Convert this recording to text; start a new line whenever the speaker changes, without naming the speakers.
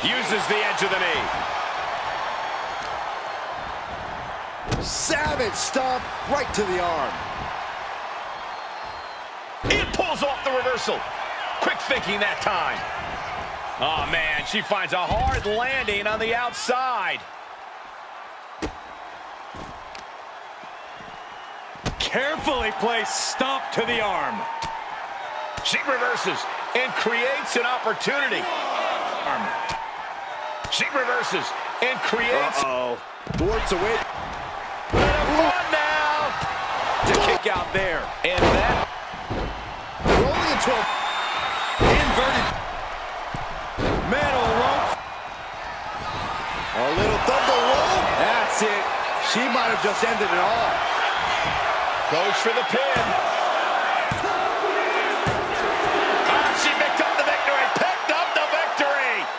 Uses the edge of the knee.
Savage stomp right to the arm.
It pulls off the reversal. Quick thinking that time. Oh, man, she finds a hard landing on the outside.
Carefully placed stomp to the arm.
She reverses and creates an opportunity. She reverses and creates...
Uh-oh. Boards away.
Fun now. To kick out there. And that...
Rolling into a... Inverted. Man on the rope. A little thunder roll. That's it. She might have just ended it all.
Goes for the pin.